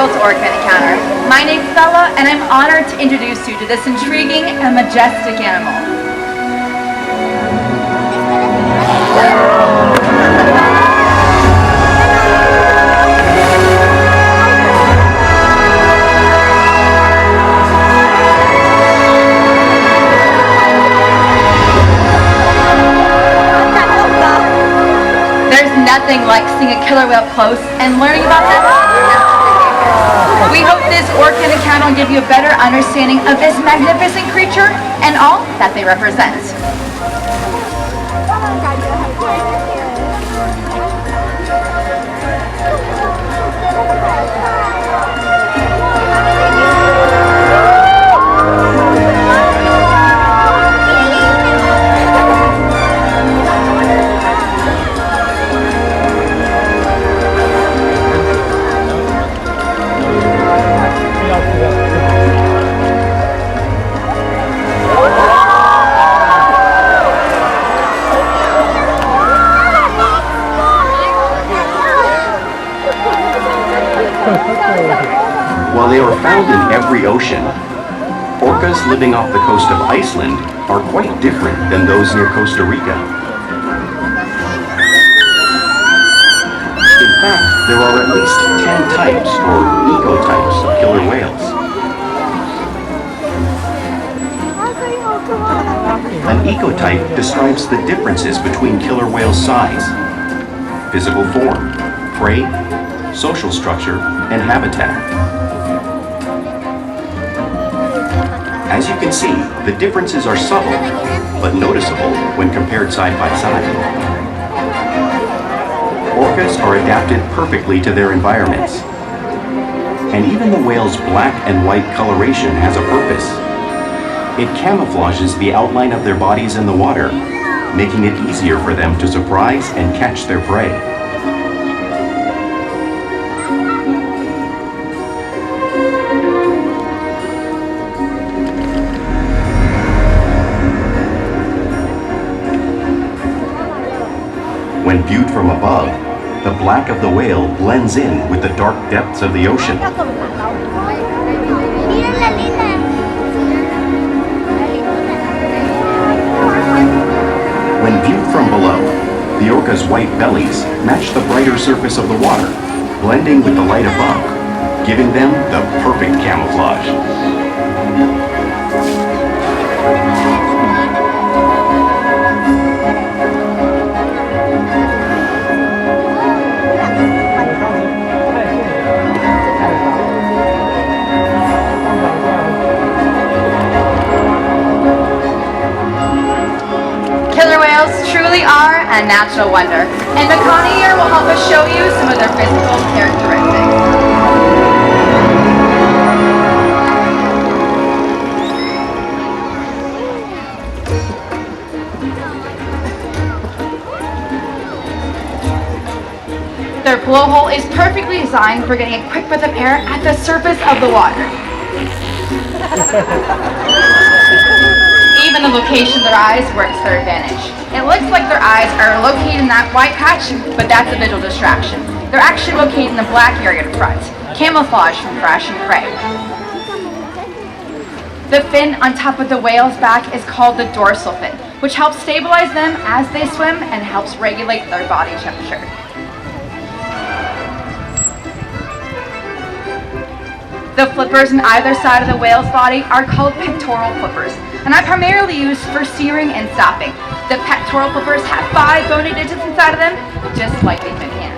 SeaWorld's Orca encounter. My name's Bella, and I'm honored to introduce you to this intriguing and majestic animal. Nothing like seeing a killer whale up close and learning about them. We hope this orca encounter will give you a better understanding of this magnificent creature and all that they represent. While they are found in every ocean, orcas living off the coast of Iceland are quite different than those near Costa Rica. In fact, there are at least 10 types or ecotypes of killer whales. An ecotype describes the differences between killer whales' size, physical form, prey, social structure, and habitat. As you can see, the differences are subtle, but noticeable when compared side by side. Orcas are adapted perfectly to their environments. And even the whale's black and white coloration has a purpose. It camouflages the outline of their bodies in the water, making it easier for them to surprise and catch their prey. When viewed from above, the black of the whale blends in with the dark depths of the ocean. When viewed from below, the orca's white bellies match the brighter surface of the water, blending with the light above, giving them the perfect camouflage. Truly are a natural wonder, and Makani here will help us show you some of their physical characteristics. Their blowhole is perfectly designed for getting a quick breath of air at the surface of the water. Even the location of their eyes works to their advantage. It looks like their eyes are located in that white patch, but that's a visual distraction. They're actually located in the black area in front, camouflage from thrash and prey. The fin on top of the whale's back is called the dorsal fin, which helps stabilize them as they swim and helps regulate their body temperature. The flippers on either side of the whale's body are called pectoral flippers, and are primarily used for steering and stopping. The pectoral flippers have 5 bony digits inside of them, just like a human hand.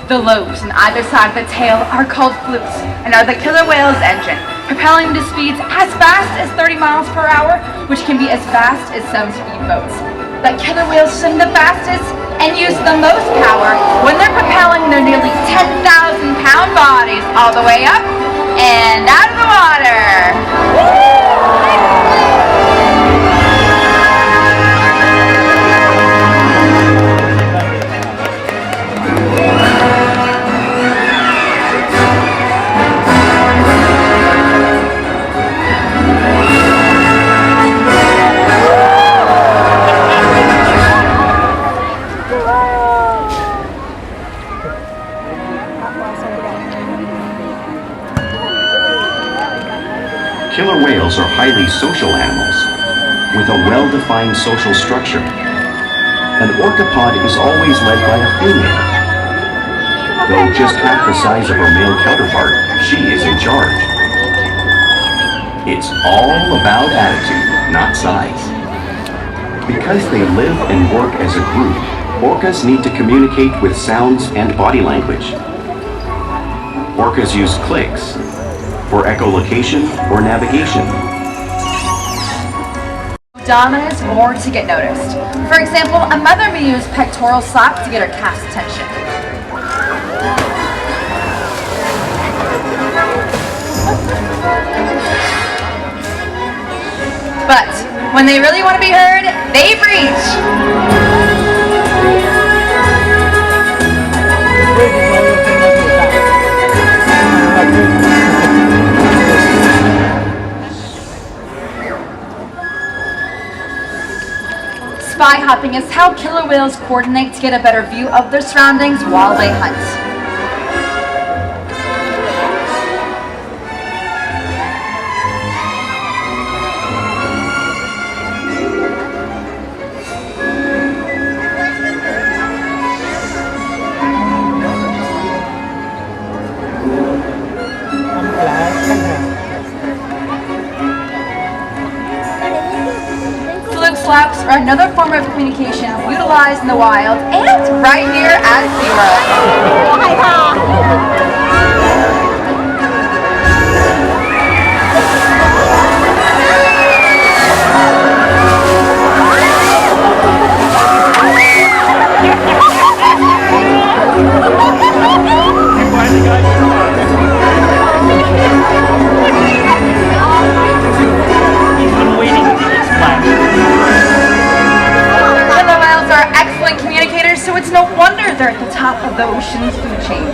The lobes on either side of the tail are called flukes and are the killer whale's engine, propelling them to speeds as fast as 30 miles per hour, which can be as fast as some speedboats. But killer whales swim the fastest and use the most power when they're propelling their nearly 10,000-pound bodies all the way up and out of the water. highly social animals with a well-defined social structure. An orcapod is always led by a female. Though just half the size of her male counterpart, she is in charge. It's all about attitude, not size. Because they live and work as a group, orcas need to communicate with sounds and body language. Orcas use clicks for echolocation or navigation. Dominance or to get noticed. For example, a mother may use pectoral slap to get her calf's attention. But when they really want to be heard, they breach. Spy hopping is how killer whales coordinate to get a better view of their surroundings while they hunt. Slaps are another form of communication utilized in the wild and right here at SeaWorld. Communicators, so it's no wonder they're at the top of the ocean's food chain.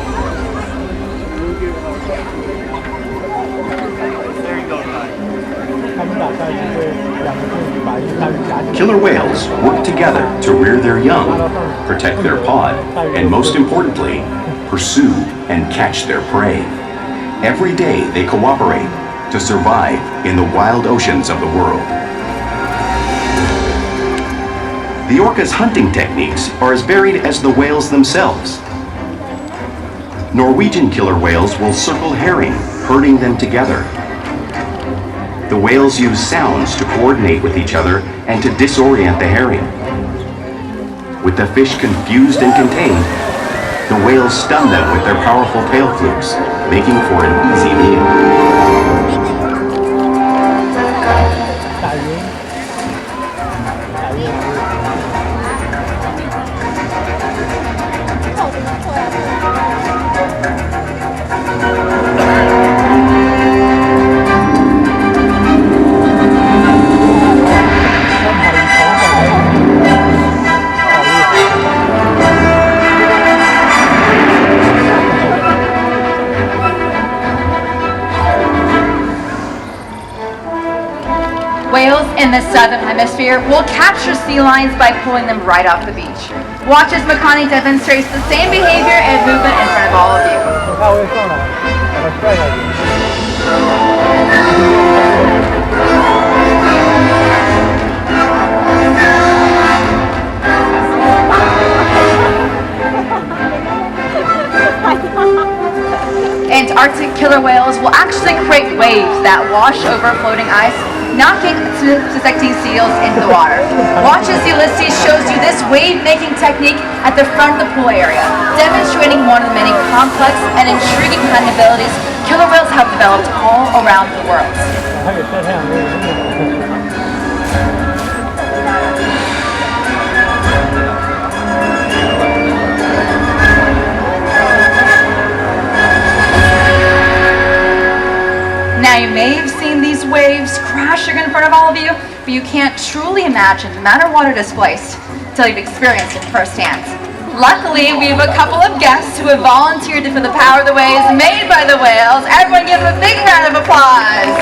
Killer whales work together to rear their young, protect their pod, and most importantly, pursue and catch their prey. Every day they cooperate to survive in the wild oceans of the world. The orca's hunting techniques are as varied as the whales themselves. Norwegian killer whales will circle herring, herding them together. The whales use sounds to coordinate with each other and to disorient the herring. With the fish confused and contained, the whales stun them with their powerful tail flukes, making for an easy meal. Whales in the southern hemisphere will capture sea lions by pulling them right off the beach. Watch as Makani demonstrates the same behavior and movement in front of all of you. Antarctic killer whales will actually create waves that wash over floating ice, knocking detecting seals into the water. Watch as Ulises shows you this wave-making technique at the front of the pool area, demonstrating one of the many complex and intriguing hunting abilities killer whales have developed all around the world. Now you may have seen these waves crashing in front of all of you, but you can't truly imagine the amount of water displaced until you've experienced it firsthand. Luckily, we have a couple of guests who have volunteered for the power of the waves made by the whales. Everyone give them a big round of applause.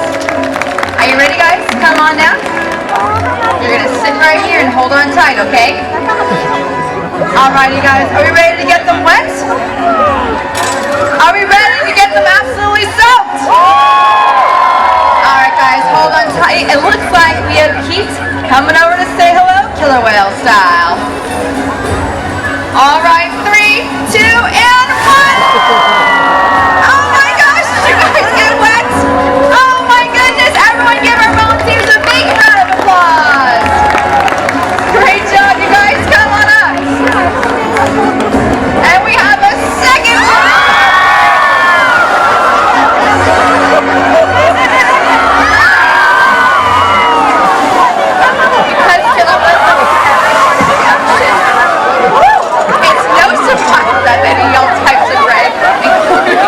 Are you ready, guys? Come on down. You're gonna sit right here and hold on tight, okay? Alrighty, guys. Are we ready to get them wet? Are we ready to get them absolutely soaked? Alright, guys. guys hold on tight. It looks like we have Keet coming over to say hello, killer whale style. All right, 3, 2, and 1. Oh my gosh, did you guys get wet? Oh my goodness, everyone give our volunteers a big round of applause. Great job, you guys, come on up. And we have a second one. Because killer whales are every part of the ocean. It's no surprise that they need all types of red, including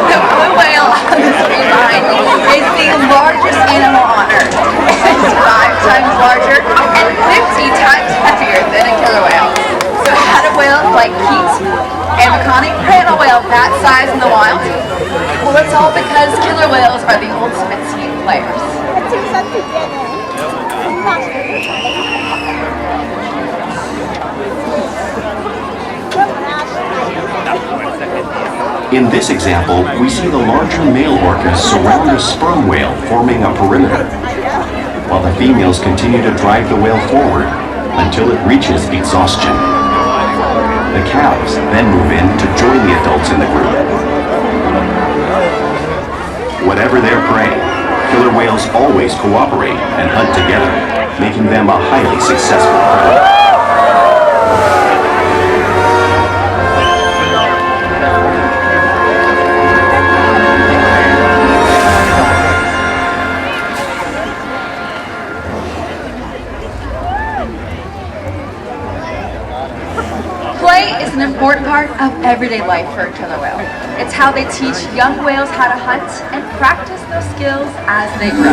the blue whale on the screen behind me is the largest animal on Earth. It's 5 times larger and 50 times heavier than a killer whale. So how do whales like Keet and Makani handle a whale that size in the wild? Well, it's all because killer whales are the ultimate team players. In this example, we see the larger male orcas surround the sperm whale, forming a perimeter, while the females continue to drive the whale forward until it reaches exhaustion. The calves then move in to join the adults in the group. Whatever their prey, killer whales always cooperate and hunt together, making them a highly successful predator. Play is an important part of everyday life for a killer whale. It's how they teach young whales how to hunt and practice those skills as they grow.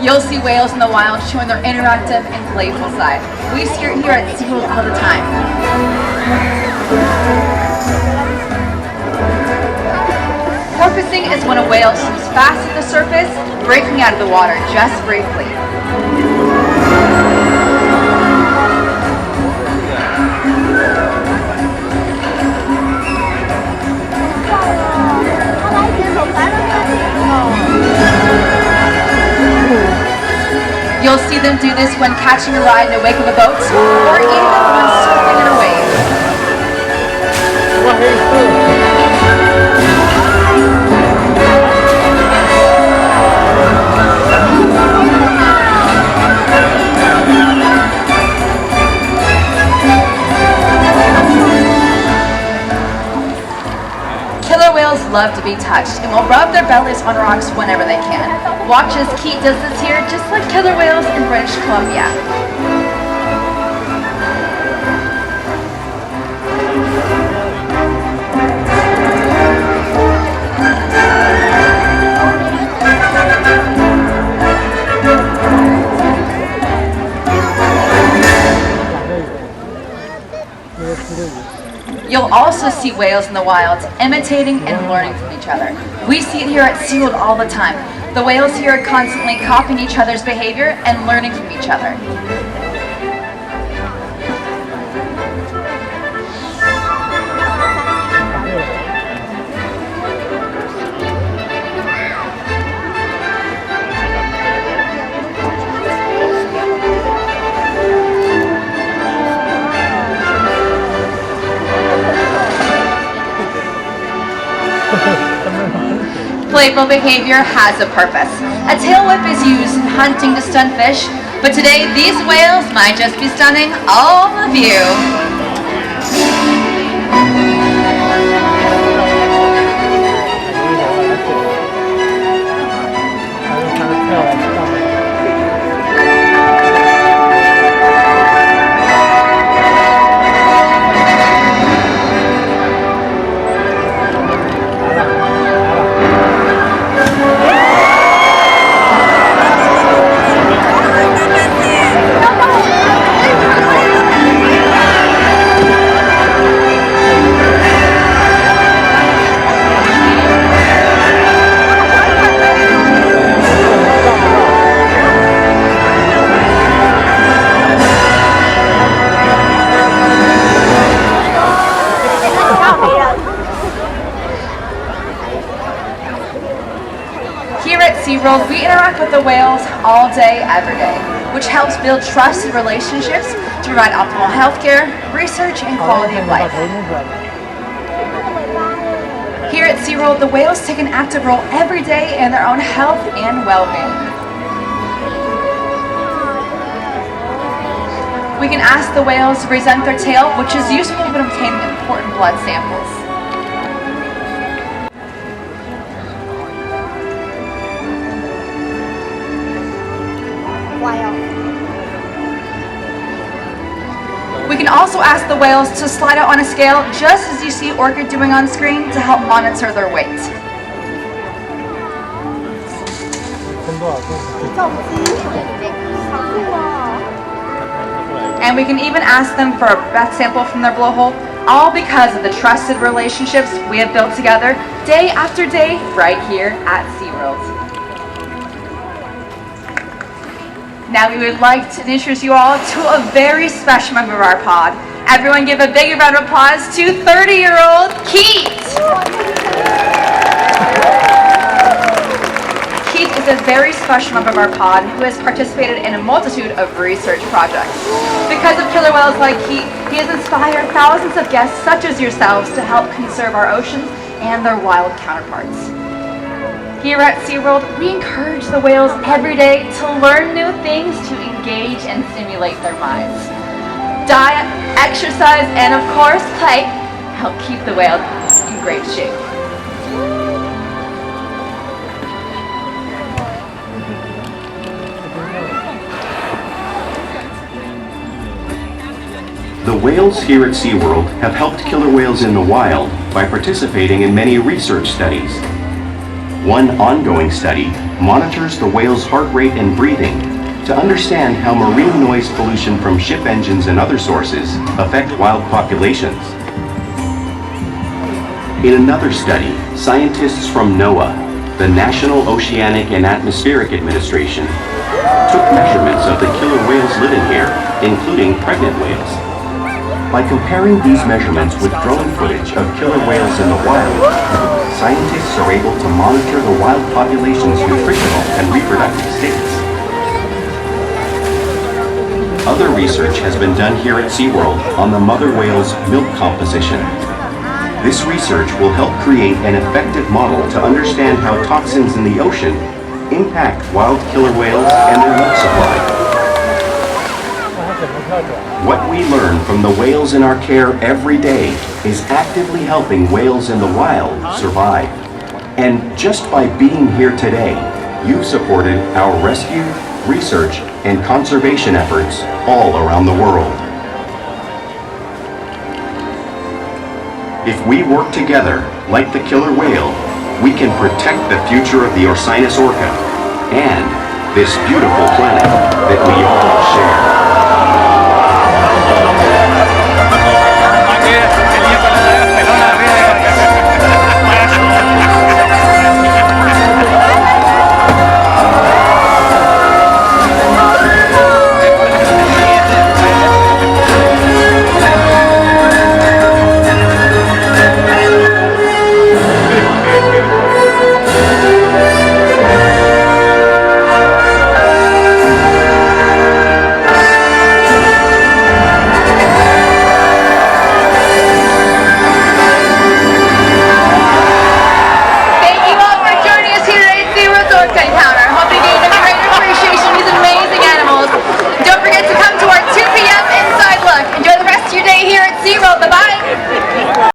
You'll see whales in the wild showing their interactive and playful side. We see it here at SeaWorld all the time. Porpoising is when a whale swims fast at the surface, breaking out of the water just briefly. You'll see them do this when catching a ride in the wake of a boat, or even when surfing in a wave. Killer whales love to be touched and will rub their bellies on rocks whenever they can. Watch as Keet does this here, just like killer whales in British Columbia. You'll also see whales in the wild imitating and learning from each other. We see it here at SeaWorld all the time. The whales here are constantly copying each other's behavior and learning from each other. Playful behavior has a purpose. A tail whip is used in hunting to stun fish, but today these whales might just be stunning all of you. Here at SeaWorld, we interact with the whales all day, every day, which helps build trusted relationships to provide optimal healthcare, research, and quality of life. Here at SeaWorld, the whales take an active role every day in their own health and well-being. We can ask the whales to present their tail, which is useful when obtaining important blood samples. We can also ask the whales to slide out on a scale, just as you see Orca doing on screen, to help monitor their weight. And we can even ask them for a breath sample from their blowhole, all because of the trusted relationships we have built together day after day right here at SeaWorld. Now we would like to introduce you all to a very special member of our pod. Everyone give a big round of applause to 30-year-old Keet! Keet is a very special member of our pod who has participated in a multitude of research projects. Because of killer whales like Keet, he has inspired thousands of guests such as yourselves to help conserve our oceans and their wild counterparts. Here at SeaWorld, we encourage the whales every day to learn new things to engage and stimulate their minds. Diet, exercise, and of course play help keep the whale in great shape. The whales here at SeaWorld have helped killer whales in the wild by participating in many research studies. One ongoing study monitors the whale's heart rate and breathing to understand how marine noise pollution from ship engines and other sources affect wild populations. In another study, scientists from NOAA, the National Oceanic and Atmospheric Administration, took measurements of the killer whales living here, including pregnant whales. By comparing these measurements with drone footage of killer whales in the wild, scientists are able to monitor the wild population's nutritional and reproductive states. Other research has been done here at SeaWorld on the mother whale's milk composition. This research will help create an effective model to understand how toxins in the ocean impact wild killer whales and their milk supply. What we learn from the whales in our care every day is actively helping whales in the wild survive. And just by being here today, you've supported our rescue, research, and conservation efforts all around the world. If we work together, like the killer whale, we can protect the future of the Orca and this beautiful planet that we all share.